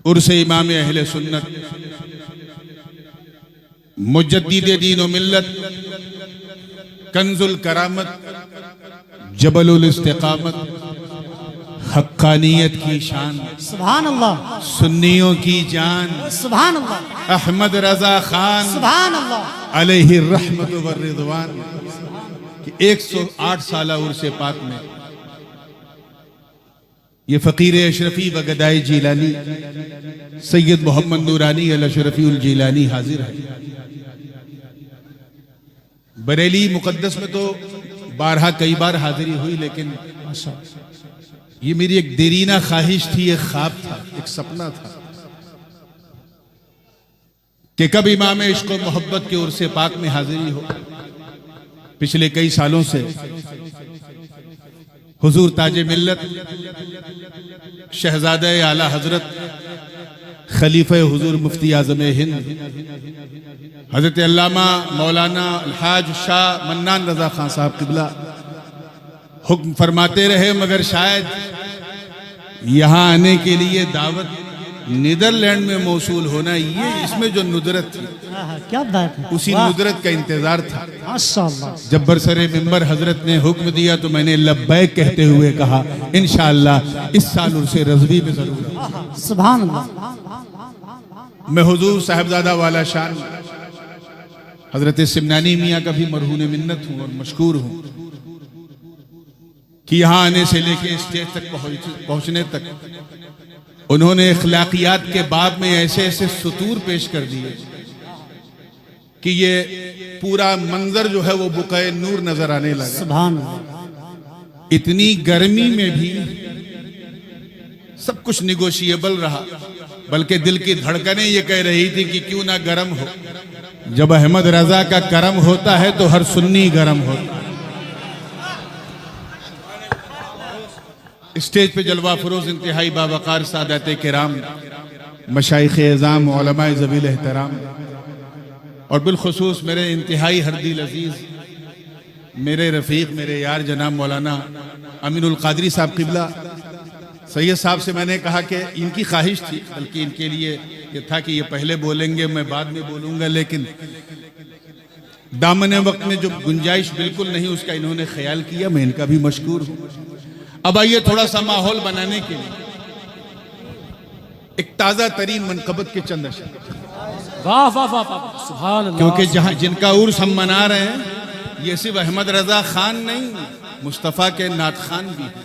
उर्स इमाम अहले सुन्नत मुजद्दिद दीन व मिल्लत कंजुल करामत जबलुल इस्तिकामत हक्कानियत की शान सुभान अल्लाह, सुन्नियों की जान सुभान अल्लाह, अहमद रजा खान सुभान अल्लाह, अलैहि रहमत व रिज़वान कि 108 साल उर्स पाक में ये फ़कीर अशरफी व गदाई जीलानी सैयद मोहम्मद नूरानी अल अशरफी उल जीलानी हाजिर है। बरेली मुकद्दस में तो बारहा कई बार हाजिरी हुई, लेकिन ये मेरी एक देरीना ख्वाहिश थी, एक ख्वाब था, एक सपना था कि कब इमाम इश्क व मोहब्बत के उर्स पाक में हाजिरी हो। पिछले कई सालों से हुजूर ताजे मिल्लत शहजादे आला हजरत खलीफे हुजूर मुफ्ती आजम हिंद हजरत अल्लामा मौलाना अलहाज शाह मन्नान रजा खान साहब किबला हुक्म फरमाते रहे, मगर शायद यहाँ आने के लिए दावत नीदरलैंड में मौसूल होना, ये इसमें जो नुदरत थी, क्या बात है, उसी नुदरत का इंतजार था। माशाअल्लाह। जब बरसरे मिंबर हजरत ने हुक्म दिया तो मैंने लब्बैक कहते हुए कहा इंशाअल्लाह इस साल उर्से रज़वी में जरूर। सुभान अल्लाह। मैं हुजूर साहिबजादा वाला शान हजरत सिमनानी मियाँ का भी मरहून मिन्नत हूँ और मशकूर हूँ कि यहाँ आने से लेके स्टेज तक पहुँचने तक उन्होंने अखलाकियात के बाब में ऐसे ऐसे सुतूर पेश कर दिए कि ये पूरा मंजर जो है वो बुक़ाए नूर नजर आने लगा। सुभान अल्लाह। इतनी गर्मी में भी सब कुछ निगोशिएबल रहा, बल्कि दिल की धड़कनें ये कह रही थी कि क्यों ना गर्म हो। जब अहमद रजा का करम होता है तो हर सुन्नी गर्म होता है। स्टेज पे जलवा फरोज इंतहाई बावकार सादात किराम मशाइख एज़ाम उलमाए ज़वील एहतराम और बिलखुसूस मेरे इंतहाई हरदिल अजीज़ मेरे रफ़ीक मेरे यार जनाब मौलाना अमीनुल क़ादरी साहब किबला सैयद साहब से मैंने कहा कि इनकी ख्वाहिश थी, बल्कि इनके लिए ये था कि ये पहले बोलेंगे मैं बाद में बोलूँगा, लेकिन दामन वक्त में जो गुंजाइश बिल्कुल नहीं उसका इन्होंने ख्याल किया। मैं इनका भी मशकूर हूँ। अब आइए थोड़ा सा माहौल बनाने के लिए एक ताज़ा तरीन मनक़बत के चंद अशअर। वाह वाह वाह वाह, सुभान अल्लाह। क्योंकि जहां जिनका उर्स हम मना रहे हैं ये सिर्फ अहमद रजा खान नहीं, मुस्तफ़ा के नात खान भी है,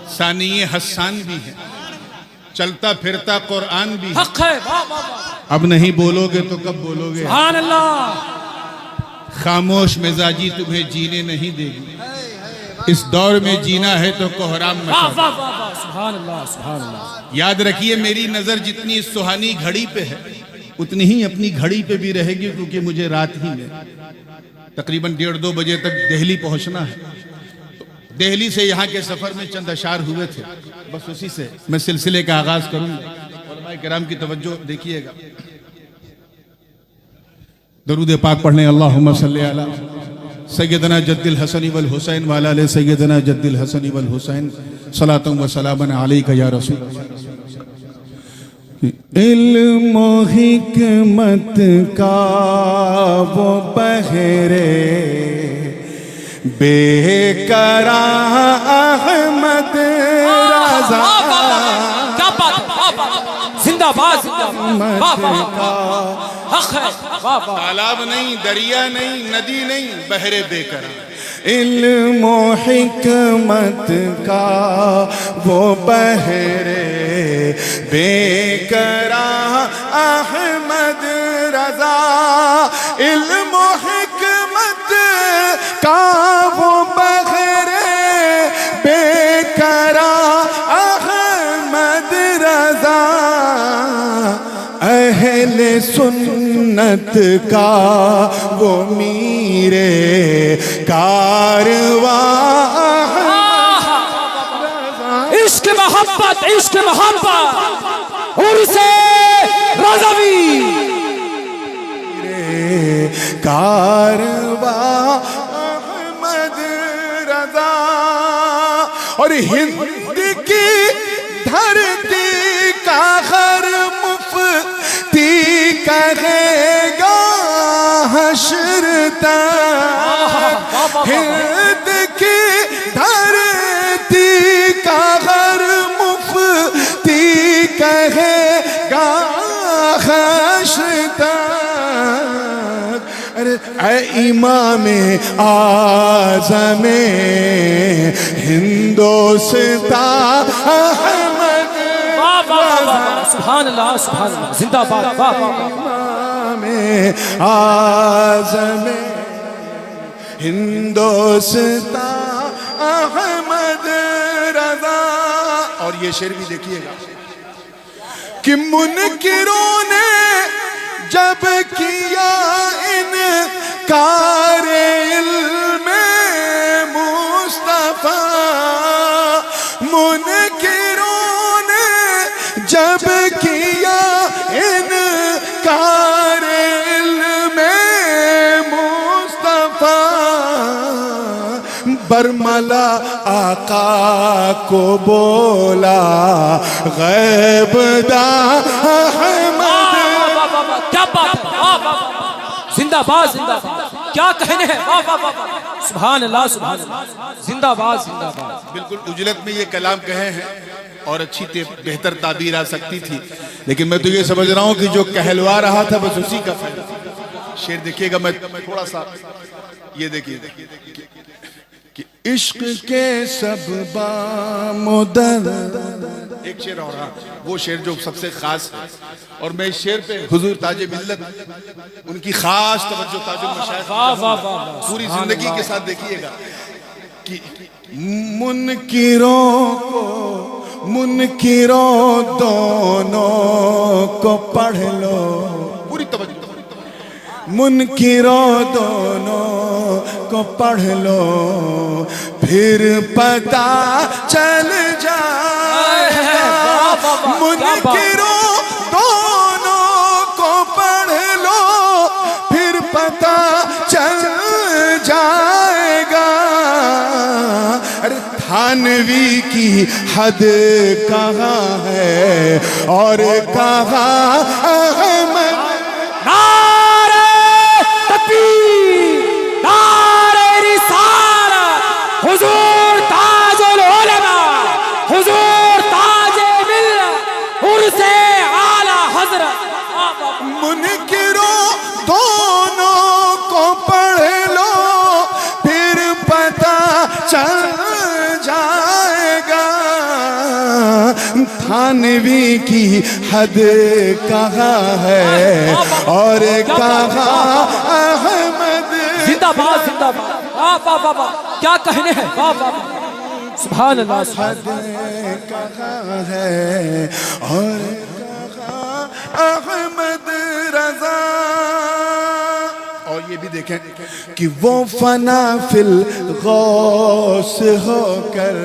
सानिये हस्सान भी है, चलता फिरता कुरान भी है। अब नहीं बोलोगे तो कब बोलोगे? सुभान अल्लाह। खामोश मिजाजी तुम्हें जीने नहीं देगी, इस दौर में जीना है तो कोहराम मचा दो। सुभान अल्लाह, सुभान अल्लाह। याद रखिए मेरी नजर जितनी इस सुहानी घड़ी पे है उतनी ही अपनी घड़ी पे भी रहेगी, क्योंकि मुझे रात ही में तकरीबन 1:30-2 बजे तक दिल्ली पहुंचना है। तो दिल्ली से यहाँ के सफर में चंद अशार हुए थे, बस उसी से मैं सिलसिले का आगाज करूंगा। उलमाए किराम की तवज्जो देखिएगा। दरूद पाक पढ़ने अल्लाहुम्मा सल्ली अला सैयदना जद्दिल हसन वल हुसैन वाला ले सैयदना जद्दिल हसन वल हुसैन सलातुम व सलामन अलैका या रसूल। इल्म हिकमत का वो बहरे बेकरा अहमद रजा जिंदाबाद तालाब नहीं, दरिया नहीं, नदी नहीं, बहरे बेकरार। इल्म हिकमत का वो बहरे बेकरार अहमद रजा। इल्म हिकमत का वो बहरे बेकरार अहमद रजा। अहले सुन्नत का वो मीरे कारवा। इश्क मोहब्बत, इश्क मोहब्बत उर्से रज़वी कारवा अहमद रजा। और हिंद की धरती का हिंद की धरती का हर मुफ्ती कहेगा हश्र तक, अरे ऐ इमाम आज़म हिंदोस्तान अहमद सुभान अल्लाह सुभान अल्लाह जिंदाबाद। इमाम आज़म हिंदोस्तान अहमद रज़ा। और ये शेर भी देखिएगा कि मुनकिरों ने जब किया इनकार इल्मे मुस्तफा, मुनकिरों ने जब किया इनकार इल्मे मुस्तफा, बरमला आका को बोला गैब दा अहमद। क्या बात है, जिंदाबाद जिंदाबाद, क्या कहने हैं, वाह वाह वाह, सुभान अल्लाह सुभान अल्लाह, जिंदाबाद जिंदाबाद। बिल्कुल उजलत में ये कलाम कहे हैं और अच्छी बेहतर ताबीर आ सकती थी, लेकिन मैं तो ये समझ रहा हूँ कि जो कहलवा रहा था बस उसी का फायदा। शेर देखिएगा, मैं थोड़ा सा ये देखिए कि इश्क के सब बामुदर, एक शेर और हाँ, वो शेर जो सबसे खास है, और मैं इस शेर पे हुजूर ताजे मिल्लत उनकी खास तवज्जो ताजुल मशाइख पूरी जिंदगी के साथ देखिएगा कि मुनकिरों दोनों को पढ़ लो, पूरी तवज्जो, मुनकिरों दोनों को पढ़ लो, फिर पता चल जाएगा। मुनकिरों दोनों को पढ़ लो, फिर पता चल जाएगा। अरे थानवी की हद कहाँ है और कहाँ अहमद। हुजूर ताजुल उलमा, हुजूर ताजे मिल्लत, उर्से आला हज़रत। मुनकिरों दोनों को पढ़ लो, फिर पता चल जाएगा। थानवी की हद कहाँ है और कहाँ अहमद। जिंदाबाद जिंदाबाद, वाह वाह वाह वाह, क्या कहने हैं, वाह वाह, सुभान अल्लाह सुभान कहाँ है और कहाँ अहमद रज़ा। और ये भी देखें कि वो फना फिल गौस होकर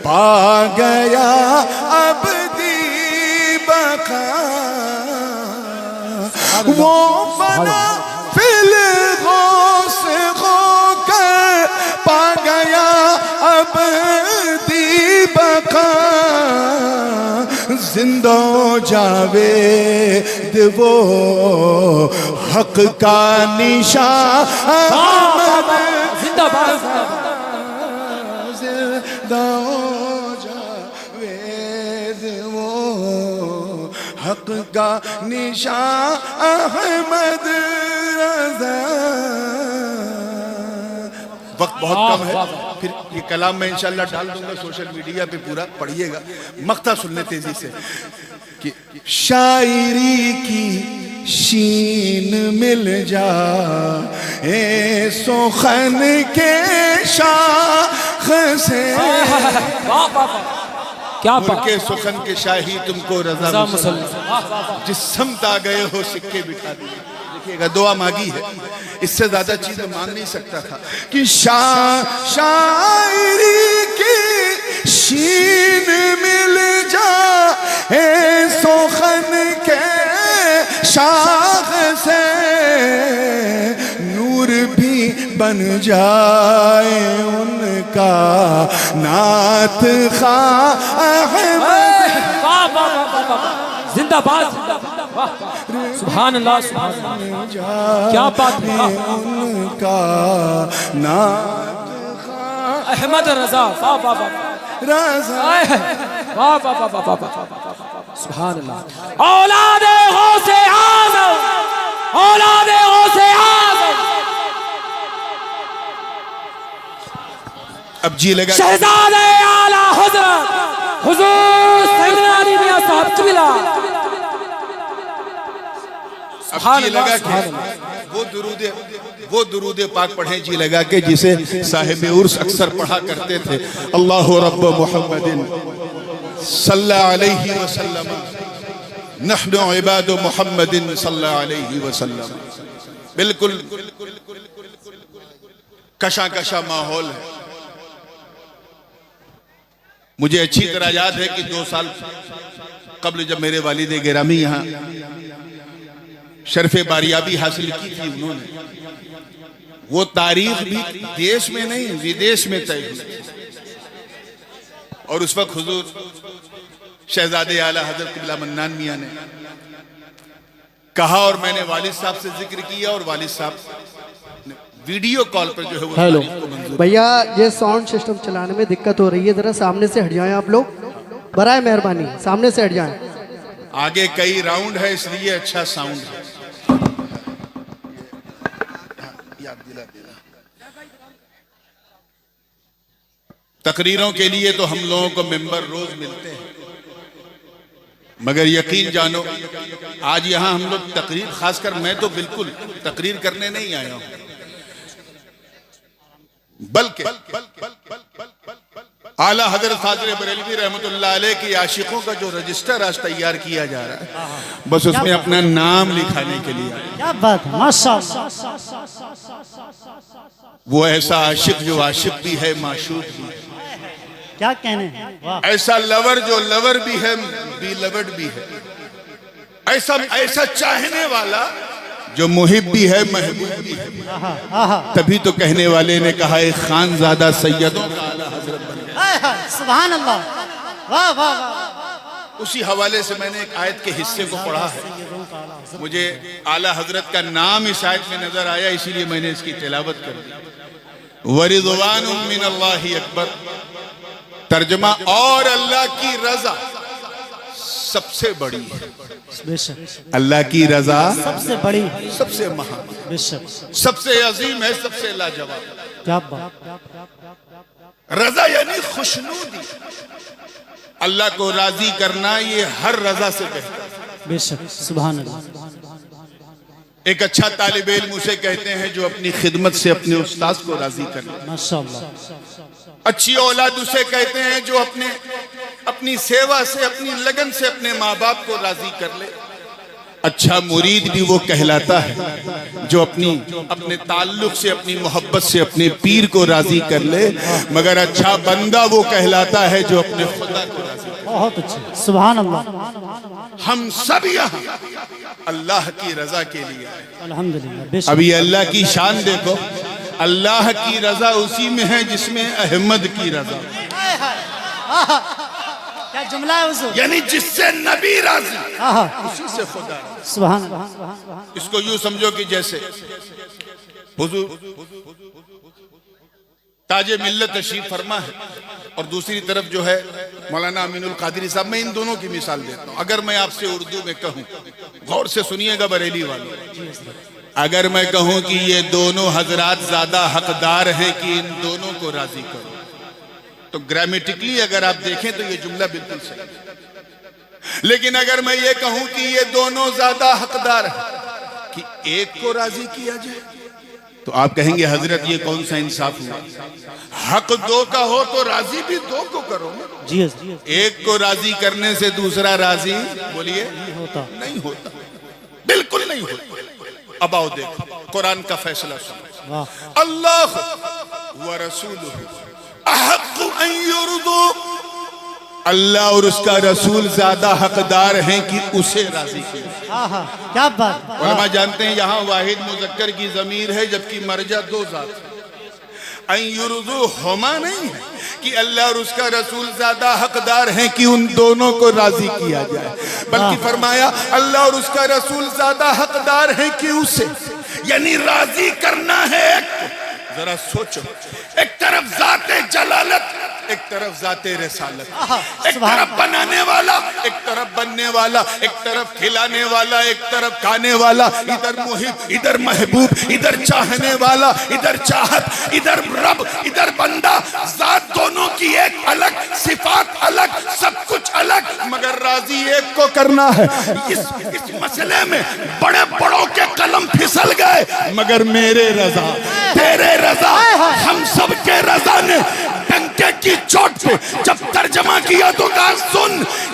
पा गया अबदी बका, वो फना फिल गौस होकर पा गया अबदी बका। जिंदा जावेद वो हक का निशान, जिंदाबाद। जिंदा जावेद वो हक का निशान अहमद रज़ा। वक्त बहुत कम है, फिर ये कलाम मैं इंशाल्लाह डाल दूंगा सोशल मीडिया पे, पूरा पढ़िएगा। मक्ता सुनने तेजी से कि शायरी की शीन मिल जा ए सुखन के शाख से, क्या के सुखन के शाही तुमको रज़ा जिस समत आ गए हो सिक्के बिठा दिए। देखिएगा दुआ मांगी है, इससे ज्यादा चीज मांग नहीं सकता था कि शायरी की शीन मिल जा ए सुखन के शाख से, नूर भी बन जाए उनका नात खा अहमद। जिंदाबाद जिंदाबाद। सुभान अल्लाह, सुभान अल्लाह, क्या बात है। उनका नात अहमद रजा, वाह वाह वाह, रज़ा वाह वाह वाह वाह वाह, सुभान अल्लाह। औलादे गौसे आज़म, औलादे गौसे आज़म, अब जी लगा शहजादे आला हज़रत हुजूर सैयदना अली मियां साहब क़िबला। अब जी लगा के वो दुरूद पाक पढ़े जी लगा के जिसे साहिब उर्स अक्सर पढ़ा करते थे। अल्लाह रब्ब मुहम्मदिन सल्लल्लाहु अलैहि वसल्लम, नहनु इबादु मुहम्मदिन सल्लल्लाहु अलैहि वसल्लम। बिल्कुल कशा कशा माहौल है। मुझे अच्छी तरह याद है कि 2 साल कबल जब मेरे वालिद गिरामी यहाँ शर्फ़े बारियाबी हासिल की थी उन्होंने, वो तारीख भी देश में नहीं विदेश में तय हुई। और उस वक्त हुजूर शहजादे आला हज़रत क़िबला मन्नान मियां ने कहा और मैंने वालिद साहब से जिक्र किया और वालिद साहब ने वीडियो कॉल पर जो है वो हेलो तारीख को मंजूर। भैया, ये साउंड सिस्टम चलाने में दिक्कत हो रही है, जरा सामने से हट जाएं आप लोग, बराए मेहरबानी सामने से हट जाएं। आगे कई राउंड है इसलिए अच्छा साउंड है। याद दिला देना। तकरीरों के लिए तो हम लोगों को मेंबर रोज मिलते हैं, मगर यकीन जानो आज यहां हम लोग तकरीर, खासकर मैं तो बिल्कुल तकरीर करने नहीं आया हूं, बल्कि आला हजरत फाज़िल बरेलवी रहमतुल्लाह अलैह की आशिकों का जो रजिस्टर आज तैयार किया जा रहा है, बस उसमें अपना नाम लिखाने के लिए। क्या बात है, माशाअल्लाह। वो ऐसा आशिक जो आशिक भी है, माशूक भी है, क्या कहने हैं, वाह। ऐसा लवर जो लवर भी है, बी लवर्ड भी है, ऐसा चाहने वाला जो मुहिब भी है, महबूब भी है। तभी तो कहने वाले ने कहा है खानजादा सैयदों का आला हजरत बन गया। हाय हाय, सुभान अल्लाह, वाह वाह वाह। उसी हवाले से मैंने एक आयत के हिस्से को पढ़ा है, मुझे आला हजरत का नाम इस आयत में नजर आया, इसीलिए मैंने इसकी तिलावत कर दी। वरिज़वानुम मिनल्लाहि अकबर, तर्जमा और अल्लाह की रजा सबसे बड़ी है। बेशक अल्लाह की रजा सबसे बड़ी, सबसे महान, बेशक, सबसे अजीम है, सबसे लाजवाब। क्या बात। रजा यानी खुशनूदी, अल्लाह को राजी करना ये हर रजा से बेहतर है। बेशक, सुभान अल्लाह। एक अच्छा तालिब इल्म उसे कहते हैं जो अपनी खिदमत से अपने उस्ताद को राजी कर ले। माशाअल्लाह। अच्छी औलाद उसे कहते हैं जो अपनी सेवा से, अपनी लगन से अपने माँ बाप को राजी कर ले। अच्छा मुरीद भी वो कहलाता है जो अपने ताल्लुक से, अपनी मोहब्बत से अपने पीर को राजी कर ले, मगर अच्छा बंदा वो कहलाता है जो अपने खुदा को राजी कर ले। बहुत अच्छे, सुभान अल्लाह। हम सब यहाँ अल्लाह की रजा के लिए आए। अल्हम्दुलिल्लाह, बेशक। अभी अल्लाह की शान देखो, अल्लाह की रजा उसी में है जिसमें अहमद की रजा, हाय हाय, आहा, क्या जुमला है हुजूर, यानी जिससे नबी राजी उसी से खुदा। सुभान अल्लाह। इसको यूं समझो कि जैसे हुजूर ताजे मिल्लत तशरीफ फरमा है और दूसरी तरफ जो है मौलाना अमीनुल कादरी साहब, मैं इन दोनों की मिसाल देता हूं। अगर मैं आपसे उर्दू में कहूं, गौर से सुनिएगा बरेली वालों, अगर मैं कहूं कि ये दोनों हजरात ज्यादा हकदार हैं कि इन दोनों को राजी करो, तो ग्रामेटिकली अगर आप देखें तो ये जुमला बिल्कुल सही है। लेकिन अगर मैं ये कहूं कि ये दोनों ज्यादा हकदार हैं कि एक को राजी किया जाए, तो आप कहेंगे हजरत ये कौन सा इंसाफ हुआ? हक दो का हो तो राजी भी दो को करो ना। जी, एक को राजी करने से दूसरा राजी, बोलिए, होता नहीं होता, बिल्कुल नहीं होता। अब आओ देखो कुरान का फैसला सुनो। वाह। अल्लाह व रसूलुहु अहक्कु अन युरदू, अल्लाह और उसका रसूल ज्यादा हकदार हैं कि उसे राजी किया। आहा, क्या बात। उलमा जानते हैं यहाँ वाहिद मुजक्कर की जमीर है, जबकि मरजा दो जात है। अन युरदू हुमा नहीं है कि अल्लाह और उसका रसूल ज्यादा हकदार हैं कि उन दोनों को राजी किया जाए, बल्कि फरमाया अल्लाह और उसका रसूल ज्यादा हकदार हैं कि उसे, यानी राजी करना है एक को। जरा सोचो, एक तरफ जाते जलालत, एक तरफ जाते रिसालत, एक तरफ बनाने वाला, एक तरफ बनने वाला, एक तरफ खिलाने वाला, एक तरफ खाने वाला, इधर मुहिब, इधर महबूब, इधर चाहने वाला, इधर चाहत, इधर रब, इधर बंदा। जात दोनों की एक अलग, सिफात अलग, सब कुछ अलग, मगर राजी एक को करना है। इस मसले में बड़े बड़ों के कलम फिसल गए, मगर मेरे रजा, तेरे रजा, हम सब के रजा ने डंके की चोट पे जब तर्जमा किया तो कहा सुन,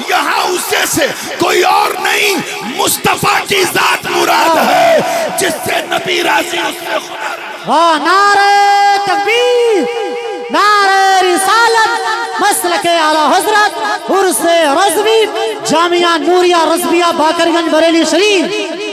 यहाँ उसे से कोई और नहीं, मुस्तफा की जात मुराद है, जिससे नबी राजी उससे खुदा। वाह, नारे तकबीर, नारे रिसालत, मसलके आला हजरत उर्से रज़वी, जामिया नूरिया रज़विया बाकरगंज बरेली शरीफ।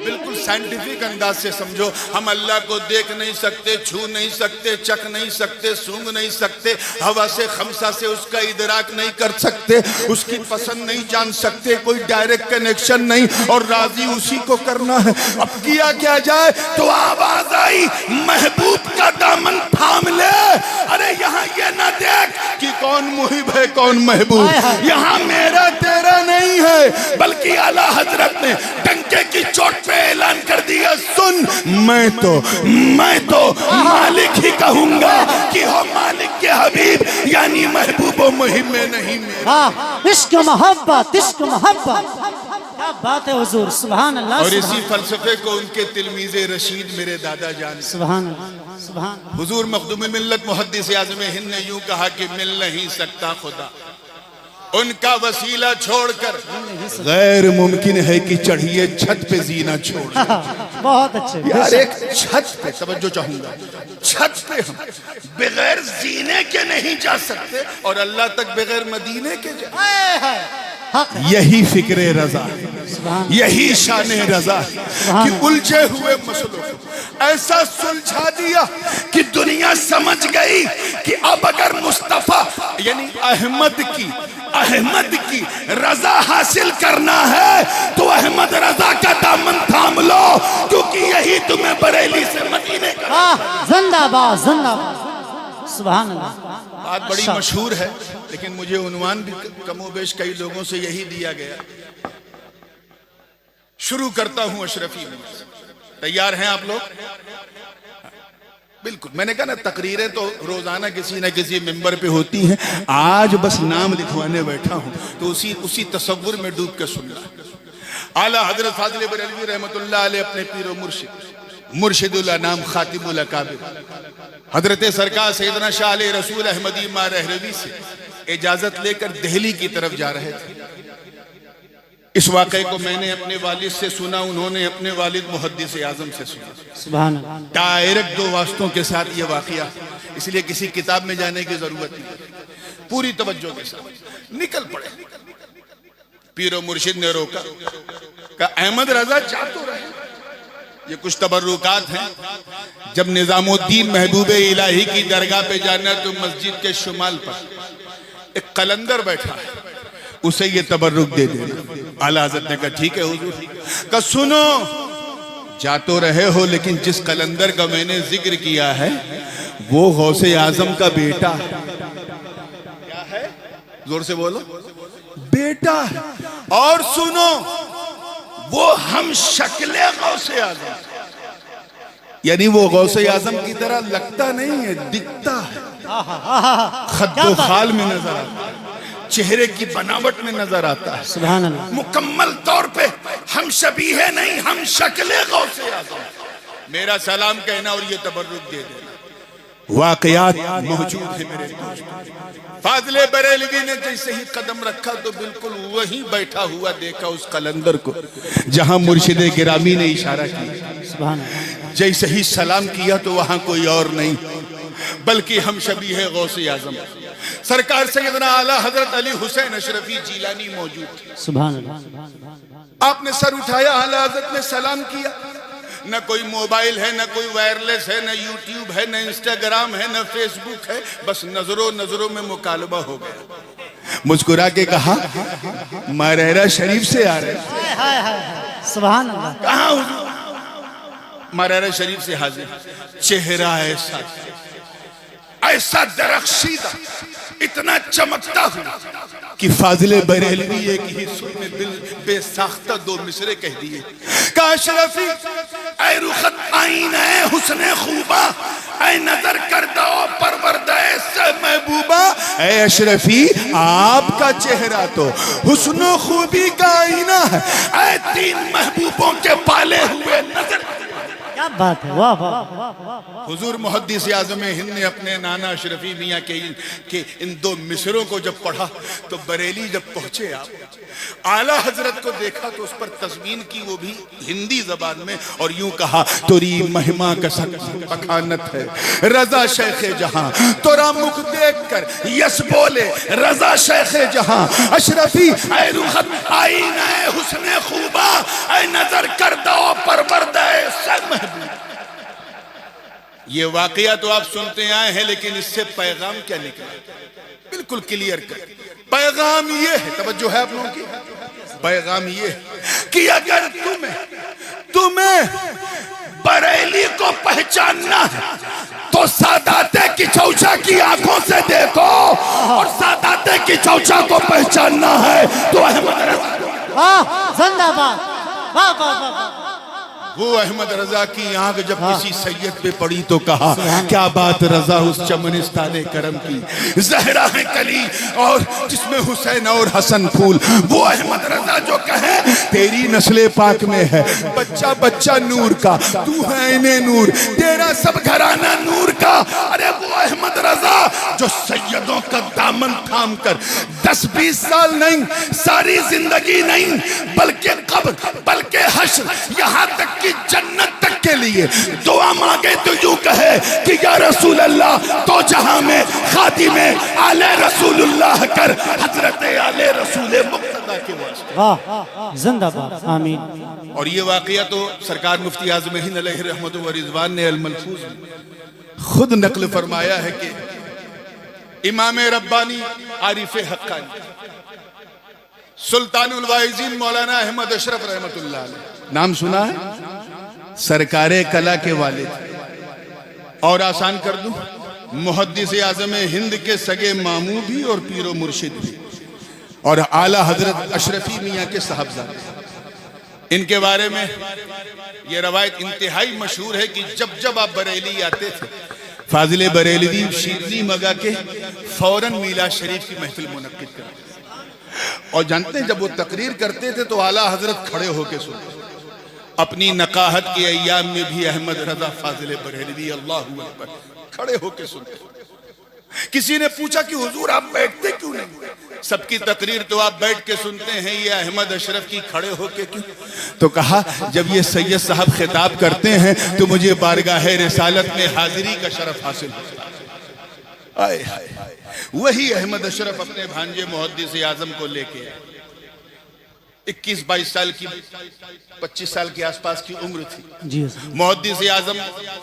बिल्कुल साइंटिफिक अंदाज से समझो। हम अल्लाह को देख नहीं सकते, छू नहीं सकते, चख नहीं सकते, सूंघ नहीं सकते, हवा से खमसा से उसका इदराक नहीं कर सकते, उसकी पसंद नहीं जान सकते, कोई डायरेक्ट कनेक्शन नहीं, और राजी उसी को करना है। अब किया क्या जाए? तो आवाज आई महबूब का दामन थाम ले। अरे यहाँ ये ना देख कि कौन मुहिब है कौन महबूब, यहाँ मेरा तेरा नहीं है, बल्कि आला हजरत ने डंके की चोट पे ऐलान कर दिया सुन, मैं तो मालिक ही कहूंगा कि हो मालिक के हबीब, यानी महबूब व मुहिब में नहीं मेरा। इश्क मोहब्बत, इश्क मोहब्बत, क्या बात है हुजूर, सुभान अल्लाह। और इसी फलसफे को उनके तिलमीज़े रशीद मेरे दादा जान, सुभान अल्लाह, सुभान। हुजूर मखदूम मिल्लत मुहद्दिस आज़म हिंद ने यूं कहा कि मिल नहीं सकता खुदा, उनका वसीला छोड़कर गैर मुमकिन है कि चढ़िए छत पे जीना छोड़। बहुत अच्छे यार, एक छत पे तवज्जो चाहूंगा, छत पे हम बगैर जीने के नहीं जा सकते, और अल्लाह तक बगैर मदीने के जा। यही फिक्रे रजा, यही शान रजा कि उलझे हुए मसलों को ऐसा सुलझा दिया कि दुनिया समझ गई कि अब अगर मुस्तफा यानी अहमद की रजा हासिल करना है तो अहमद रजा का दामन थाम लो, क्योंकि यही तुम्हें बरेली से मदीने का। जिंदाबाद, जिंदाबाद, सुभान अल्लाह। बात बड़ी मशहूर है, लेकिन मुझे उन्वान भी कमोबेश कई लोगों से यही दिया गया। शुरू करता हूं अशरफी में। तैयार हैं आप लोग? बिल्कुल। मैंने कहा ना, तकरीरें तो रोजाना किसी न किसी मेंबर पे होती हैं, आज बस नाम लिखवाने बैठा हूं तो उसी तसव्वुर में डूब के सुनना। आला हजरत फाजिल बरेलवी रहमतुल्लाह अलैह अपने पीरो मुर्शिदुल अनाम खातिमुल अकाबिर हजरत सरकार सैयदना शाह अली रसूल अहमदी मा रहरवी से इजाजत लेकर दिल्ली की तरफ जा रहे थे। इस वाक़े को मैंने अपने वालिद से सुना, उन्होंने अपने वालिद मुहद्दिस आज़म से सुना। सुभान अल्लाह। डायरेक्ट दो वास्तों के साथ ये वाक़या, इसलिए किसी किताब में जाने की जरूरत नहीं, पूरी तवज्जो के साथ निकल पड़े। पीरो मुर्शिद ने रोका, कहा अहमद रजा जा तो रहे, ये कुछ तबर्रुकात हैं। जब निजामुद्दीन महबूब इलाही की दरगाह पे जाना तो मस्जिद के शुमाल पर एक कलंदर बैठा है, उसे ये तबर्रुक दे देना। आला हज़रत ने कहा ठीक है हुजूर। कहा सुनो, जा तो रहे हो, लेकिन जिस कलंदर का मैंने जिक्र किया है वो गौसे आजम का बेटा है। क्या है? जोर से बोलो। बेटा है। और सुनो, वो हम शक्ले गौसे आजम, यानी वो गौसे आजम की तरह लगता नहीं है, दिखता है, खद्दो खाल में नजर आता है, चेहरे की बनावट में नजर आता है। सुभान अल्लाह। मुकम्मल तौर पे हम शबीहे नहीं, हम शक्ले गौसे आजम। मेरा सलाम कहना और ये तबर्रुक दे देना। वाकयात मौजूद है मेरे दोस्त। फाज़िले बरेलवी ने जैसे ही कदम रखा तो बिल्कुल वहीं बैठा हुआ देखा उस कलंदर को जहां मुर्शिद गिरामी ने इशारा किया। जैसे ही सलाम किया तो वहां कोई और नहीं बल्कि हम शबीह गौसे आजम सरकार सैयदना आला हजरत अली हुसैन अशरफी जीलानी मौजूद थे। सुभान अल्लाह। आपने सर उठाया, आला हजरत ने सलाम किया, न कोई मोबाइल है, न कोई वायरलेस है, न यूट्यूब है, न इंस्टाग्राम है, न फेसबुक है, बस नजरों नजरों में मुकालबा हो गया। मुस्कुरा के कहा मरहरा शरीफ से आ रहे। हाय हाय हाय सुभान अल्लाह। कहाँ हुजूर? मरहरा शरीफ से हाजिर। चेहरा ऐसा ऐसा दरख्शीदा, इतना चमकता हुआ कि फाजिले बरेलवी एक ही सुर में दिल बेसाख्ता दो मिसरे कह दिए। का अशरफी ऐ रुखत आईन है हुस्ने खूबा, ऐ नजर कर दो परवरदे से महबूबा। ऐ अशरफी आपका चेहरा तो हुस्नो खूबी का आईना है, ऐ तीन महबूबों के पाले हुए नजर। क्या बात है, वाह वाह। हुजूर मुहद्दिस आज़म हिंद ने अपने नाना अशरफी मियाँ के इन दो मिसरों को जब पढ़ा तो बरेली जब पहुंचे आप आला हजरत को देखा तो उस पर तस्मीन की, वो भी हिंदी जबान में, और यूं कहा तोरी महिमा का बखानत है रजा शेखे जहां। तोरा मुख देख कर यस बोले रजा शेखे जहां। अशरफी ऐ रुखत आईन है हुस्ने खूबा, ऐ नजर कर दो परवरदे से महबूब। ये वाकया तो आप सुनते आए हैं, लेकिन इससे पैगाम क्या निकला बिल्कुल क्लियर कर। पैगाम ये है, तवज्जो है आप लोगों की, पैगाम ये है कि अगर तुम्हें बरेली को पहचानना है तो सादाते की चौचा की आंखों से देखो, और सादाते की चौचा को पहचानना है तो अहमद रजा। वाह जिंदाबाद, वाह वाह वाह। वो अहमद रजा की आंख जब किसी सैयद पे पड़ी तो कहा क्या बात रजा उस चमनिस्ताने करम की, जहरा है कली और जिसमें हुसैन और हसन फूल। वो अहमद रजा जो कहे तेरी नस्ले पाक में है बच्चा बच्चा नूर का, तू है इन्हें नूर, तेरा सब घराना नूर का। अरे वो अहमद रजा जो सैयदों का दामन थाम कर 10-20 साल नहीं, सारी जिंदगी नहीं, बल्कि कब्र बल्कि हश्र, यहाँ तक कि जन्नत तक के लिए दुआ मांगे तो यूं कहे कि या रसूल अल्लाह तो जहां में खातिमे आले रसूलुल्लाह कर, हजरत आले रसूल मुक्तदा के वास्ते। वाह जिंदाबाद, आमीन। और ये वाकया तो सरकार मुफ्ती आज़म हिंद अलैहि रहमत व रिज़वान ने अल-मलफूज में खुद नकल फरमाया है कि इमाम रब्बानी आरिफ हक्कानी सुल्तानुल वाइज़ीन मौलाना अहमद अशरफ रहमतुल्लाह अलैह, नाम सुना है? सरकारे कला के वाले थे। और आसान कर दूं, मुहद्दिस आज़म हिंद के सगे मामू भी और पीरो मुर्शिद भी, और आला हजरत अशरफी मियाँ के साहबजादे। इनके बारे में ये रवायत इंतहाई मशहूर है कि जब जब आप बरेली आते थे, फाजिले बरेलवी शीरनी मगा के फौरन मीलाद शरीफ की महफिल मुनक्किद करते। और जानते हैं जब वो तकरीर करते थे तो आला हजरत खड़े होके सुनते। अपनी नकाहत के अय्याम में भी अहमद रजा फाजिले बरेलवी अल्लाहु अकबर खड़े होके सुनते। किसी ने पूछा कि हुजूर आप बैठते क्यों नहीं? सबकी तकरीर तो आप बैठ के सुनते हैं, ये अहमद अशरफ की खड़े होके क्यों? तो कहा जब ये सैयद साहब खिताब करते हैं तो मुझे बारगाह रिसालत में हाजिरी का शरफ हासिल होता है। आए हाय, वही अहमद अशरफ अपने भांजे मुहद्दिस आज़म को लेके 21-22 साल की, 25 साल के आसपास की उम्र थी। जी मुहद्दिस आज़म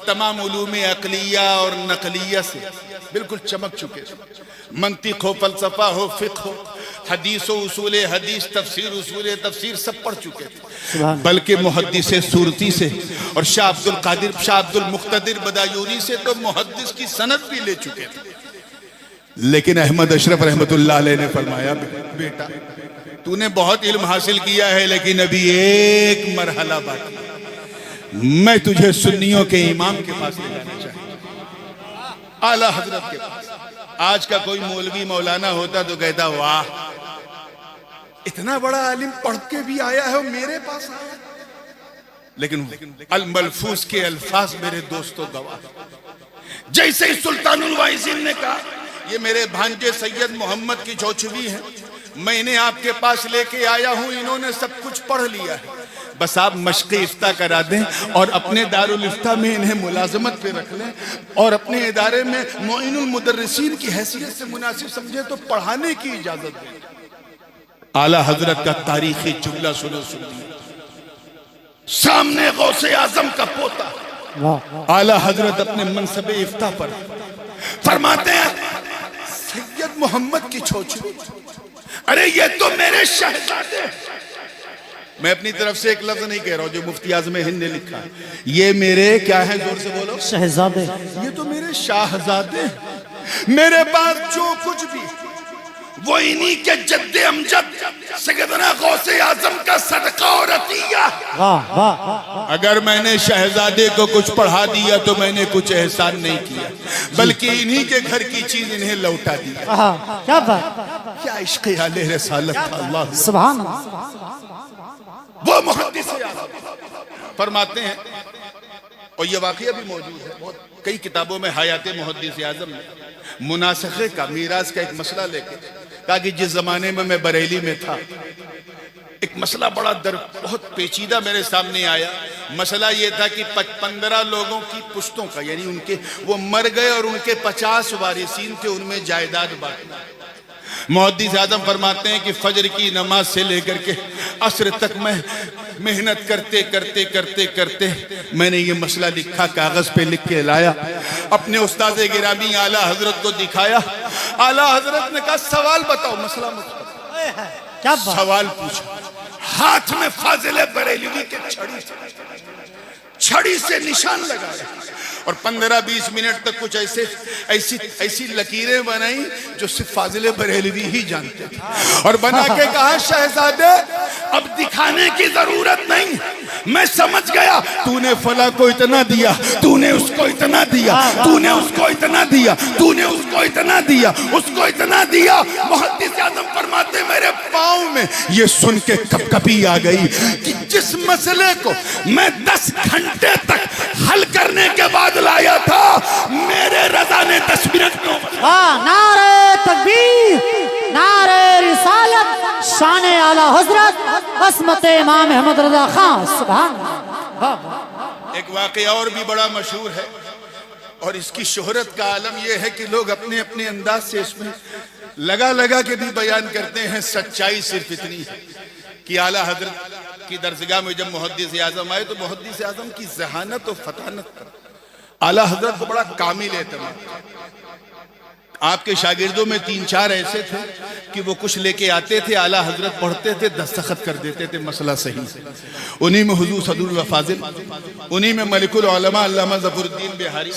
तमाम उलूम अक़लिया और नक़लिया से बिल्कुल चमक चुके थे। मंतिक़ हो, फ़लसफ़ा हो, फ़िक़्ह हो, हदीस हो, उसूल हदीस, तफसीर उसूल तफसीर सब पढ़ चुके थे। बल्कि मुहद्दिस सूरती से और शाह अब्दुल कादिर, शाह अब्दुल मुक़्तदिर बदायूनी से तो मुहद्दिस की सनद भी ले चुके थे। लेकिन अहमद अशरफ रहमतुल्लाह अलैह ने फरमाया बेटा तूने बहुत इल्म हासिल किया है, लेकिन अभी एक मरहला बाकी, मैं तुझे सुन्नियों के इमाम के पास ले जाना चाहता, आला हजरत के पास। आज का कोई मौलवी मौलाना होता तो कहता वाह इतना बड़ा आलिम पढ़ के भी आया है और मेरे पास आया। लेकिन अल-मलफूज के अल्फाज मेरे दोस्तों गवाह। जैसे ही सुल्तानुल वाइज़ीन ने कहा ये मेरे भांजे सैयद मोहम्मद की चौचवी है, मैं इन्हें आपके पास लेके आया हूं, इन्होंने सब कुछ पढ़ लिया है, बस आप मश्क़ इफ्ता करा दें और अपने दारुल इफ्ता में इन्हें मुलाजमत पे रख लें और अपने इदारे में मोइनुल मुदर्रिसीन की हैसियत से मुनासिब समझे तो पढ़ाने की इजाजत दें। आला हजरत का तारीखी जुमला सुनो, सुनिए। सामने गौसे आजम का पोता आला हजरत अपने मनसबे इफ्ता पर फरमाते हैं, सैयद मोहम्मद की छोचू, अरे ये तो मेरे शहजादे। मैं अपनी तरफ से एक लफ्ज नहीं कह रहा हूं, जो मुफ्ती आज़म हिंद ने लिखा, ये मेरे क्या है, जोर से बोलो, शहजादे। ये तो मेरे शाहजादे, मेरे पास जो कुछ भी वो इन्हीं के जद्दे अमजद सैयदना गौसे आजम का सदका और अतिया। वाह वाह। अगर मैंने शहजादे को कुछ पढ़ा दिया तो मैंने कुछ एहसान नहीं किया, बल्कि इन्हीं के घर की चीज इन्हें लौटा दी। क्या बात, क्या इश्क़ आले रसालत था। अल्लाह सुभान। वो मुहद्दिस फरमाते हैं, और ये वाकया भी मौजूद है बहुत कई किताबों में, हयात मुहद्दिस आज़म ने मुनासखे का, मीरास का एक मसला लेके कहा कि जिस जमाने में मैं बरेली में था, एक मसला बड़ा बहुत पेचीदा मेरे सामने आया। मसला ये था कि 15 लोगों की पुश्तों का, यानी उनके वो मर गए और उनके 50 वारिसीन थे, उनमें जायदाद बांटना। मुहद्दिस आज़म फरमाते हैं कि फजर की नमाज से लेकर के असर तक मैं मेहनत करते करते करते करते मैंने ये मसला लिखा, कागज पे लिख के लाया, अपने उस्ताद गिरामी आला हजरत को दिखाया। आला हजरत ने कहा, सवाल बताओ, मसला मत। क्या बात? सवाल पूछा, हाथ में फाजिल बरेलवी के छड़ी से निशान लगाया और 15-20 मिनट तक कुछ ऐसी लकीरें बनाई जो सिर्फ फाजिल बरेलवी ही जानते थे, और बना के कहा, शहजादे अब दिखाने की जरूरत नहीं, मैं समझ गया, तूने फला को इतना दिया, तूने उसको इतना दिया, तूने उसको इतना दिया, तूने उसको इतना दिया, उसको इतना दिया। मुहद्दिस आज़म फरमाते, मेरे पाँव में ये सुन के कपकपी आ गई कि जिस मसले को मैं 10 घंटे तक हल करने के बाद लाया था, मेरे रज़ा ने 10 मिनट में। नारे तकबीर, नारे रिसालत, शान आला हजरत असमत इमाम अहमद रजा खान। सुभान। एक वाकया और भी बड़ा मशहूर है, और इसकी शोहरत का आलम यह है कि लोग अपने अपने अंदाज से इसमें लगा लगा के भी बयान करते हैं। सच्चाई सिर्फ इतनी है कि आला हजरत की दरसगाह में जब मुहद्दिस आज़म आए, तो मुहद्दिस आज़म की ज़हानत और फतानत पर आला हजरत को बड़ा कामिल एतमाद। आपके शागिर्दों में 3-4 ऐसे थे कि वो कुछ लेके आते थे, आला हजरत पढ़ते थे, दस्तखत कर देते थे, मसला सही से। उन्हीं में हुजूर सदरुल फाजिल, उन्हीं में मलिकुल उलमा अल्लामा ज़फरुद्दीन बिहारी,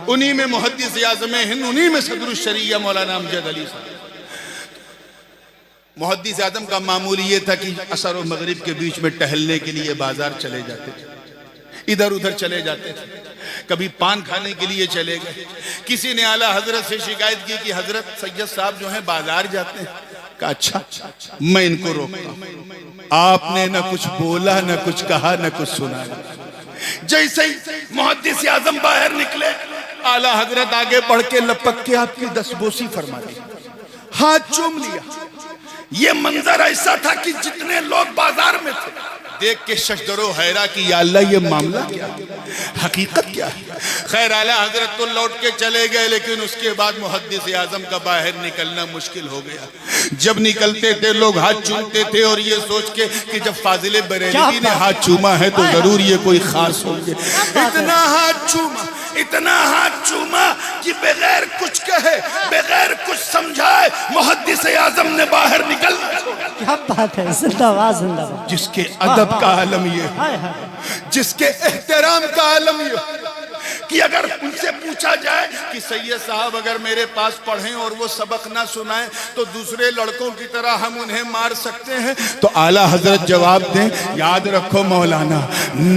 उन्हीं में मुहद्दिस आज़म हिंद, उन्हीं में सदरुल शरिया मौलाना अमजद अली साहब। मुहद्दिस आज़म का मामूल ये था कि असर और मगरिब के बीच में टहलने के लिए बाजार चले जाते थे, इधर उधर चले जाते थे, कभी पान खाने के लिए चले गए। किसी ने आला हजरत से शिकायत की कि हजरत सैयद साहब जो हैं बाजार जाते हैं। कहा, अच्छा मैं इनको रोकता हूं। आपने न कुछ बोला, न कुछ कहा, न कुछ सुना। जैसे ही मुहद्दिस आज़म बाहर निकले, आला हजरत आगे बढ़ के लपक के आपकी दस्तबोसी फरमा दी, हाथ चूम लिया। ये मंजर ऐसा था कि जितने लोग बाजार में थे देख के शशदरो हैरा कि या अल्लाह ये मामला क्या है, हकीकत क्या है। खैर आला हजरत तो लौट के चले गए, लेकिन उसके बाद मुहद्दिस आज़म का बाहर निकलना मुश्किल हो गया। जब निकलते थे लोग हाथ चूमते थे, और ये सोच के कि जब फाजिल बरेलवी ने हाथ चूमा है तो जरूर ये कोई खास होंगे। इतना हाथ चूमा, इतना हाथ चूमा कि बगैर कुछ कहे, बगैर कुछ समझाए मुहद्दिस आज़म ने बाहर निकल। क्या बात है, जिंदाबाद जिंदाबाद। जिसके अदब का आलम ये, जिसके एहतराम का आलम ये कि अगर उनसे पूछा जाए कि सैयद साहब अगर मेरे पास पढ़ें और वो सबक ना सुनाएं तो दूसरे लड़कों की तरह हम उन्हें मार सकते हैं, तो आला हजरत जवाब दें, याद रखो मौलाना,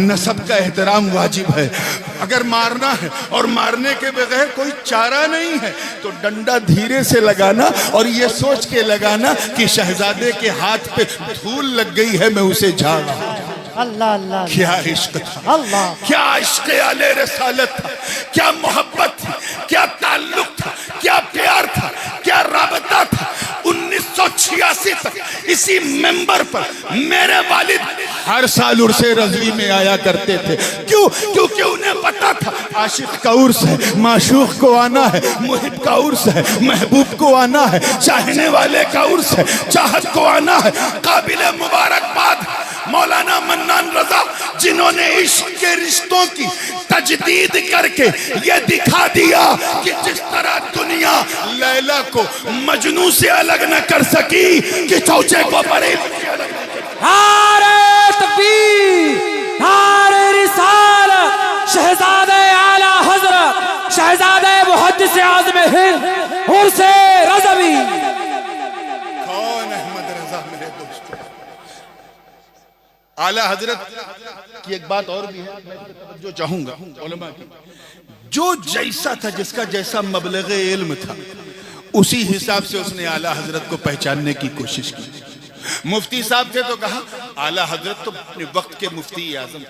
नसब का एहतराम वाजिब है। अगर मारना है और मारने के बगैर कोई चारा नहीं है तो डंडा धीरे से लगाना, और ये सोच के लगाना कि शहजादे के हाथ पे धूल लग गई है, मैं उसे झाड़। अल्लाह अल्लाह, क्या इश्क था, अल्लाह, क्या इश्क आले रसालत था, क्या मोहब्बत थी, क्या ताल्लुक था, क्या प्यार था, क्या राबता था। 1986 तक इसी मेंबर पर मेरे वालिद हर साल उर्से रज़वी में आया करते थे। क्यों? क्योंकि उन्हें पता था आशिक का उर्स है, माशूक को आना है, मुहिब का उर्स है, महबूब को आना है, चाहने वाले का उर्स है, चाहत को आना है। काबिल मुबारकबाद मौलाना मन्नान रजा जिन्होंने इश्क के रिश्तों की तजदीद करके ये दिखा दिया कि जिस तरह दुनिया लैला को मजनू से अलग न कर सकी कि चौचे को बरेली से अलग न कर सकी। नारे तकबीर, नारे रिसालत, शहजादे आला हजरत, शहजादे मुहद्दिस आज़म हिंद उर्से रज़वी। कौन अहमद रजा मेरे दोस्तों। आला हजरत की एक बात और भी है, मैं जो चाहूंगा उलमा की, जो जैसा था, जिसका जैसा मबलग़ इल्म था, उसी हिसाब से उसने आला हजरत को पहचानने की कोशिश की। मुफ्ती साहब थे तो कहा आला हजरत तो अपने वक्त के मुफ्ती आजम थे।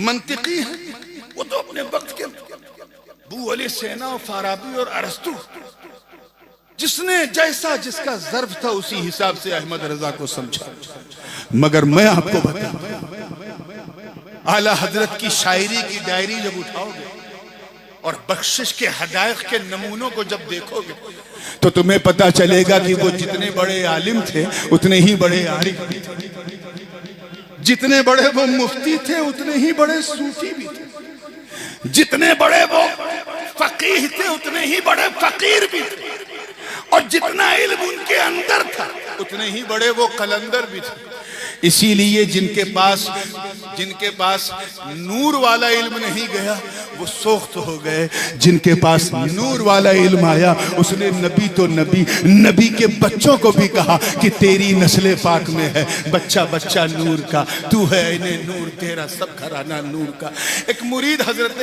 मंतिकी है, वो तो अपने वक्त के बू अली सेना और फाराबी और अरस्तु, जिसने जैसा जिसका ज़र्फ था उसी हिसाब से अहमद रजा को समझा। मगर मैं आपको बताऊं, आला हजरत की शायरी की डायरी जब उठाओगे और बख्शिश के हदायक के नमूनों को जब देखोगे तो तुम्हें पता चलेगा कि वो जितने बड़े आलिम थे उतने ही बड़े आरिफ भी थे, जितने बड़े वो मुफ्ती थे उतने ही बड़े सूफी भी थे, जितने बड़े वो फकीह थे उतने ही बड़े फकीर भी थे, और जितना इल्म उनके अंदर था उतने ही बड़े वो कलंदर भी थे। इसीलिए जिनके पास नूर वाला इल्म नहीं गया वो सोख्त हो गए, जिनके पास नूर वाला इल्म आया उसने नबी तो नबी के बच्चों को भी कहा कि तेरी नस्ल पाक में है बच्चा बच्चा नूर का, तू है इन्हें नूर, तेरा सब घराना नूर का। एक मुरीद हजरत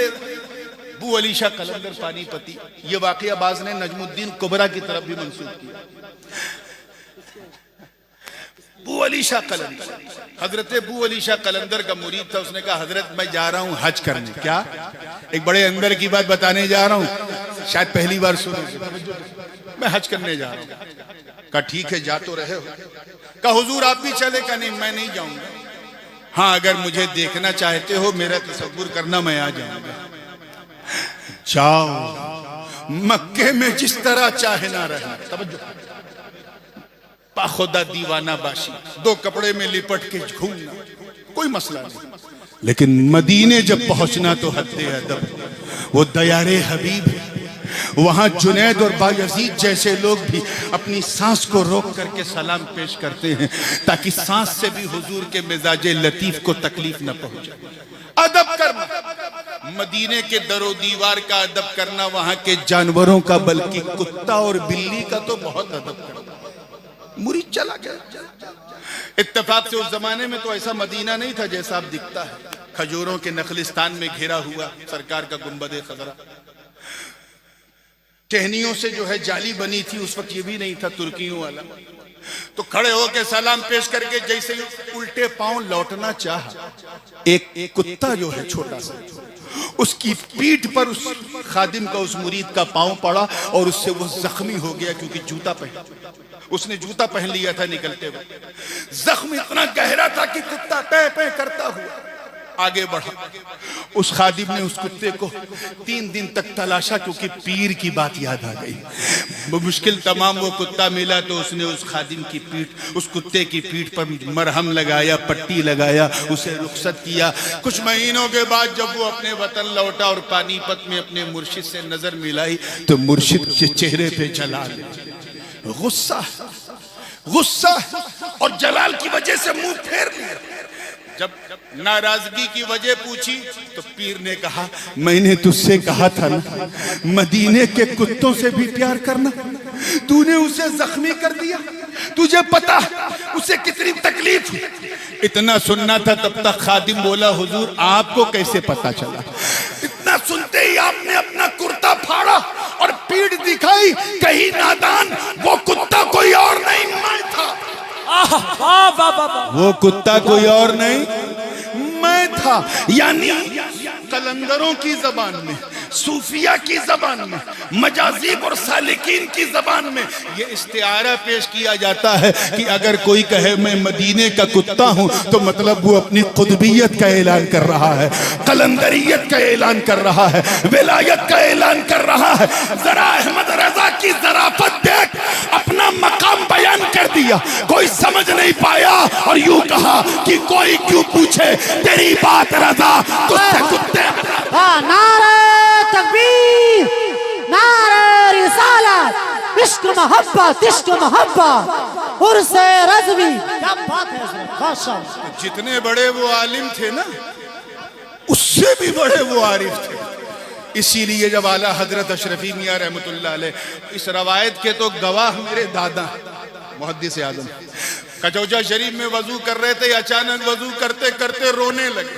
बू अली शाह कलंदर पानीपती, ये वाकया बाज ने नजमुद्दीन कुबरा की तरफ भी मंसूब किया। बू अली शाह कलंदर, हजरत बू अली शाह कलंदर का मुरीद था। उसने कहा हजरत मैं जा रहा हूं हज करने। क्या? एक बड़े अंदर की बात बताने जा रहा हूं, शायद पहली बार सुनो। मैं हज करने जा रहा हूं। कहा ठीक है जा तो रहे हो। कहा हुजूर आप भी चले? का नहीं मैं नहीं जाऊंगा। हाँ अगर मुझे देखना चाहते हो मेरा तसव्वुर करना मैं आ जाऊंगा। जाओ, मक्के में जिस तरह चाहे ना रहना, तवज्जो, पाखुदा दीवाना बाशी, दो कपड़े में लिपट के घूमना कोई मसला नहीं, लेकिन मदीने जब पहुंचना तो हद्दे अदब, वो दयारे हबीब है। वहां जुनैद और बायजीद जैसे लोग भी अपनी सांस को रोक करके सलाम पेश करते हैं ताकि सांस से भी हुजूर के मिजाजे लतीफ को तकलीफ न पहुंचे। अदब करना, मदीने के दरो दीवार का अदब करना, वहां के जानवरों का बल्कि कुत्ता और बिल्ली का तो बहुत अदब करना। मुरीद चला गया। इत्तेफाक से उस जमाने में तो ऐसा मदीना नहीं था जैसा अब दिखता है, खजूरों के नखलिस्तान में घिरा हुआ सरकार का गुंबद खजरा, टहनियों से जो है जाली बनी थी, उस वक्त ये भी नहीं था तुर्कियों वाला। तो खड़े होकर सलाम पेश करके जैसे ही उल्टे पांव लौटना चाहा, एक कुत्ता जो है छोटा सा, उसकी पीठ पर उस खादिम का, उस मुरीद का पांव पड़ा और उससे वो जख्मी हो गया, क्योंकि जूता उसने जूता पहन लिया था निकलते वक्त। जख्म इतना गहरा था कि कुत्ता पै पै करता हुआ आगे बढ़ा। उस खादिम ने उस कुत्ते को 3 दिन तक तलाशा, क्योंकि पीर की बात याद आ गई। मुश्किल तमाम वो कुत्ता मिला तो उसने उस खादिम की पीठ, उस कुत्ते की पीठ पर मरहम लगाया, पट्टी लगाया, उसे रुखसत किया। कुछ महीनों के बाद जब वो अपने वतन लौटा और पानीपत में अपने मुर्शिद से नजर मिलाई तो मुर्शिद के चेहरे पे जलाल, गुस्सा और जलाल की वजह से मुंह फेर लिया। जब नाराजगी की वजह पूछी तो पीर ने कहा मैंने तुझसे कहा था ना मदीने के कुत्तों से भी प्यार करना, तूने उसे जख्मी कर दिया, तुझे पता उसे कितनी तकलीफ हुई। इतना सुनना था तब तक खादिम बोला हुजूर आपको कैसे पता चला? इतना सुनते ही आपने अपना कुर्ता फाड़ा और पीठ दिखाई, कहीं नादान वो कुत्ता कोई और नहीं मैं था। वो कुत्ता कोई और नहीं मैं था। यानी कलंदरों की जबान में, सूफिया की जबान में, मजाजीब और सालिकीन की जबान में ये इस्तिआरा पेश किया जाता है कि अगर कोई कहे मैं मदीने का कुत्ता हूं तो मतलब वो अपनी कुतुबियत का ऐलान कर रहा है, कलंदरियत का ऐलान कर रहा है, विलायत का ऐलान कर रहा है। जरा अहमद रजा की ज़राफ़त देख, अपना मकाम बयान कर दिया, कोई समझ नहीं पाया और यूं कहा कि कोई क्यों पूछे तेरी बात रजा, तुझसे कुत्ते। नारे तकबीर, नारे रिसालत, इश्क मोहब्बत, इश्क मोहब्बत, उर्से रज़वी। क्या बात है हज़रत, माशाअल्लाह। जितने बड़े वो आलिम थे ना, उससे भी बड़े वो आरिफ थे। इसीलिए जब आला हजरत अशरफी मियां रहमतुल्लाह अलैह, इस रवायत के तो गवाह मेरे दादा मुहद्दिस आज़म कचौजा शरीफ में वजू कर रहे थे, अचानक वजू करते करते रोने लगे।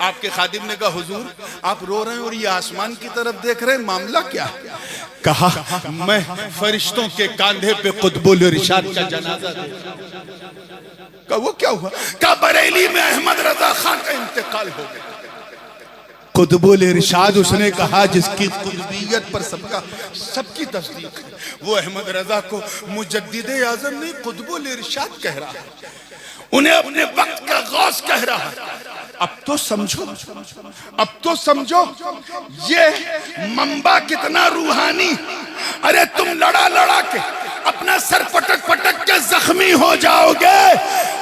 आपके खादिम ने कहा हुजूर आप रो रहे हैं और ये आसमान की तरफ देख रहे हैं, मामला क्या है? कहा मैं फरिश्तों के कांधे पे कुतुबुल इरशाद का जनाजा देख। कहा वो क्या हुआ? कहा बरेली में अहमद रजा खान का इंतकाल हो गया। कुतुबुल इरशाद उसने कहा जिसकी कुतुबियत पर सबकी तस्दीक है, वो अहमद रजा को मुजद्दिद आज़म नहीं कुतुबुल इरशाद कह रहा है, उन्हें अपने वक्त का गौस कह रहा है। अब तो समझो, अब तो समझो ये मंबा कितना रूहानी। अरे तुम लड़ा लड़ा के अपना सर पटक पटक के जख्मी हो जाओगे।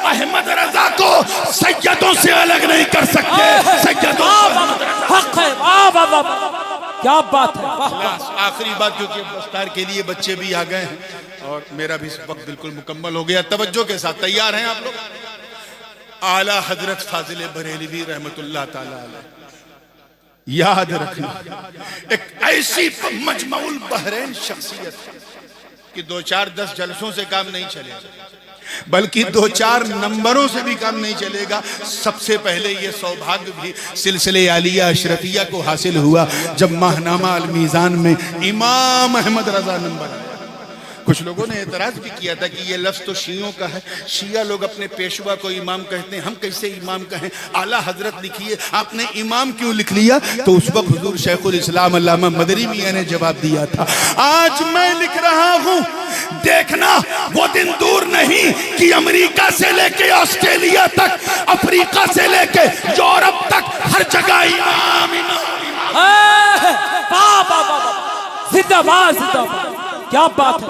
अहमद रजा को सैयदों से अलग नहीं कर सकते। सैयदों हक है, वाह वाह वाह, क्या बात है। आखिरी बात, क्योंकि दस्तार के लिए बच्चे भी आ गए हैं और मेरा भी वक्त बिल्कुल मुकम्मल हो गया। तवज्जो के साथ तैयार हैं आप लोग? आला हजरत फाजिल बरेलवी रहमतुल्लाह ताला अलैह, याद रखना एक ऐसी मजमउल बहरैन शख्सियत कि 2-4-10 जलसों से काम नहीं चलेगा, बल्कि 2-4 नंबरों से भी काम नहीं चलेगा। सबसे पहले ये सौभाग्य भी सिलसिले आलिया अशरफिया को हासिल हुआ जब माहनामा अल मीज़ान में इमाम अहमद रजा नंबर आया। कुछ लोगों ने एतराज भी किया था कि ये लफ्ज़ तो शियों का है, शिया लोग अपने पेशवा को इमाम कहते हैं, हम कैसे इमाम कहें? आला हजरत लिखिए, आपने इमाम क्यों लिख लिया? तो उस वक्त हुजूर शेखुल इस्लाम अल्लामा मदरी मियां ने जवाब दिया था, आज मैं लिख रहा हूं, देखना वो दिन दूर नहीं कि अमेरिका से लेके ऑस्ट्रेलिया तक, अफ्रीका से लेके यूरोप तक हर जगह इमाम इमाम। जिंदाबाद जिंदाबाद, क्या बात है।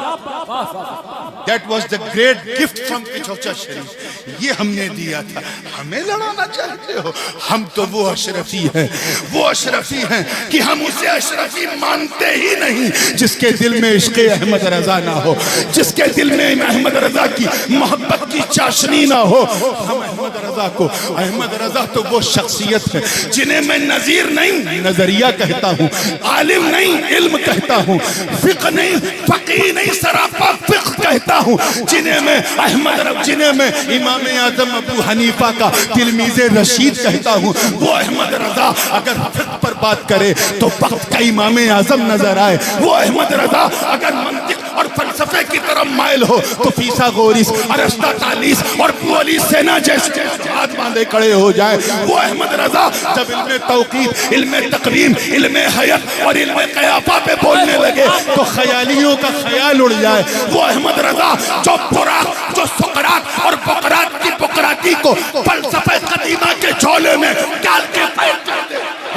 That was the great gift from कचौचा शरीफ। ये हमने दिया था, हमें लड़ाना चाहते हो? हम तो वो अशरफी हैं, वो अशरफी हैं कि हम उसे अशरफी मानते ही नहीं जिसके दिल में इश्क़ अहमद रजा ना हो, जिसके दिल में अहमद रजा की मोहब्बत की चाशनी ना हो। हम अहमद रजा को, अहमद रजा तो वो शख्सियत है जिन्हें मैं नज़ीर नहीं नजरिया कहता हूँ, आलिम नहीं इल्म कहता हूँ, फिक़्ह नहीं फकीह नहीं सरापा फिक़्ह कहता हूँ, जिन्हें मैं अहमद, जिन्हें मैं इमाम आज़म अबू हनीफा का तिलमीज़े रशीद कहता हूँ। वो अहमद रजा अगर फिक़्ह पर बात करे तो वक्त का इमाम आज़म नजर आए। वो अहमद रजा अगर मंतिक और फलसफे की तरफ माइल हो तो फीसागोरिस, अरिस्टोटेलिस और पुअली सेना जैसे हाथ बांधे खड़े हो जाए। वो अहमद रजा जब इल्मे तौक़ीद, इल्मे तक़वीम, इल्मे हयत और इल्मे क़याफ़ा पे बोलने लगे तो ख़यालियों का ख्याल उड़ जाए। वो अहमद रजा जो बुराक, जो सुकरात और बुकरात की बुकराती को फलसफे कदीमा के झोले में डाल के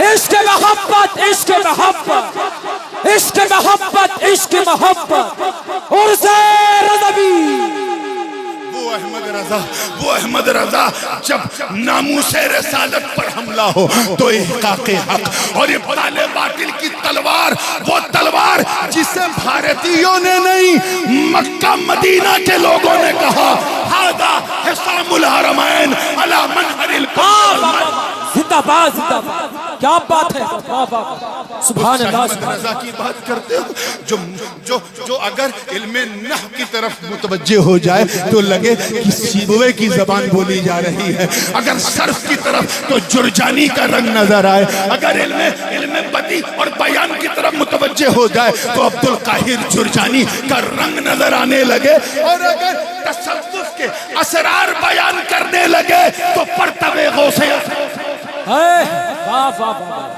इश्क़ मोहब्बत, इश्क़ मोहब्बत, इश्क़ मोहब्बत, इश्क़ मोहब्बत, उर्से रज़वी। वो अहमद रजा, वो अहमद रजा जब नामूसे रिसालत पर हमला हो तो इहक़ाक़े हक़ और इब्ताले बातिल की तलवार, वो तलवार जिसे भारतीयों ने नहीं मक्का मदीना के लोगों ने कहा, हादा हिसामुल हरमैन अला मनहरिल जिंदाबाद जिंदाबाद, क्या बात है। सुभान अल्लाह। रजा की बात करते हो जो जो जो अगर इल्मे नहव की तरफ मुतवज्जे हो जाए तो लगे कि सीबुए की जबान बोली जा रही है, अगर सर्फ की तरफ तो जुर्जानी का रंग नजर आए, अगर इल्मे बदी और बयान की तरफ मुतवज्जे हो जाए तो अब्दुल काहिर जुर्जानी का रंग नजर आने लगे, और अगर तसव्वुफ के असरार बयान करने लगे तो परतबे गौसे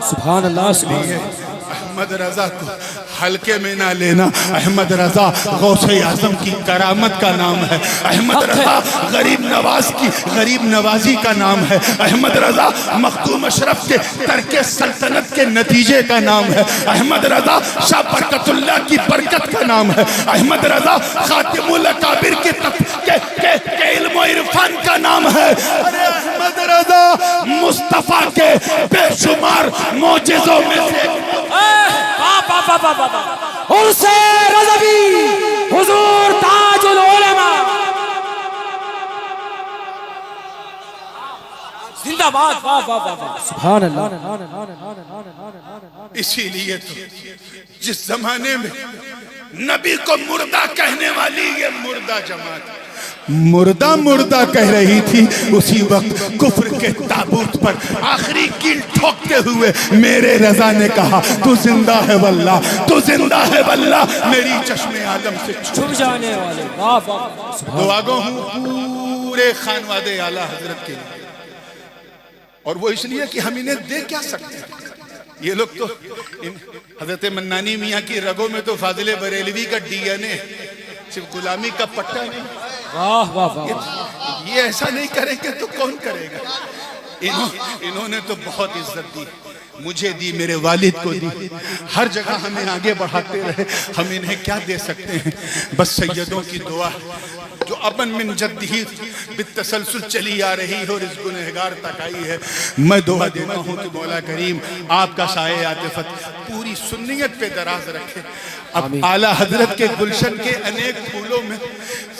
सुभान अल्लाह। अहमद रजा को हल्के में ना लेना। अहमद रजा गौसे आज़म की करामत का नाम है। अहमद रजा गरीब नवाज की गरीब नवाजी का नाम है। अहमद रजा मखदूम अशरफ के तरके सल्तनत के नतीजे का नाम है। अहमद रजा शाह बरकतुल्लाह की बरकत का नाम है। अहमद रजा खातिमुल अकाबिर के इल्म और इरफान का नाम है। अरे अहमद रजा मुस्तफा के बेशुमार मौजिज़ों में से उर्से रज़वी हुजूर ताजुल उलमा जिंदाबाद। वाह वाह वाह वाह सुभान अल्लाह। इसीलिए तो जिस जमाने में नबी को मुर्दा कहने वाली ये मुर्दा जमात मुर्दा मुर्दा कह रही थी, उसी वक्त कुफ्र के ताबूत पर आखिरी कील ठोकते हुए मेरे रजा ने कहा तू जिंदा है वल्लाह, तू जिंदा है वल्लाह, मेरी चश्मे आलम से छुप जाने वाले। वाह वाह दुआगो हूँ पूरे खानवादे आला हजरत के लिए, और वो इसलिए कि हम इन्हें दे क्या सकते हैं। ये लोग तो हजरत मन्नानी मियाँ की रगों में तो फाजिले बरेलवी का डीएनए, सिर्फ गुलामी का पट्टा नहीं। वाह वाह वाह। ये ऐसा नहीं करेंगे तो कौन करेगा। इन्होंने तो बहुत इज्जत दी, मुझे दी, मेरे वालिद को दी, हर जगह हमें आगे बढ़ाते रहे। हम इन्हें क्या दे सकते हैं, बस सैयदों की दुआ जो अपन मिन जद्दी बितसलसल चली आ रही है और इस गुनहगार तक आई है। मैं दुआ देता हूँ कि मौला करीम आपका साए आतिफत पूरी सुन्नियत पे दराज रखे। अब आला हजरत के गुलशन के अनेक फूलों में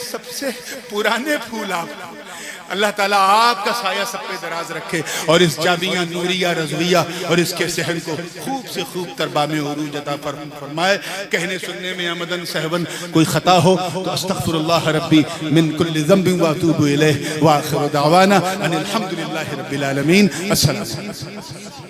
सबसे पुराने फूल आप, अल्लाह ताला आपका साया सब पे दराज रखे और इस जामिया नूरिया रज़विया और इसके सहन को खूब से खूब तरबा में उरूज अता फरमाए। कहने सुनने में अमदन सहवन कोई खता हो तो अस्तगफिरुल्लाह रब्बी मिन कुल्लि ज़ंबिन व अतूबु इलैह व आखिरु दावाना अनिल हम्दुलिल्लाहि रब्बिल आलमीन। अस्सलाम।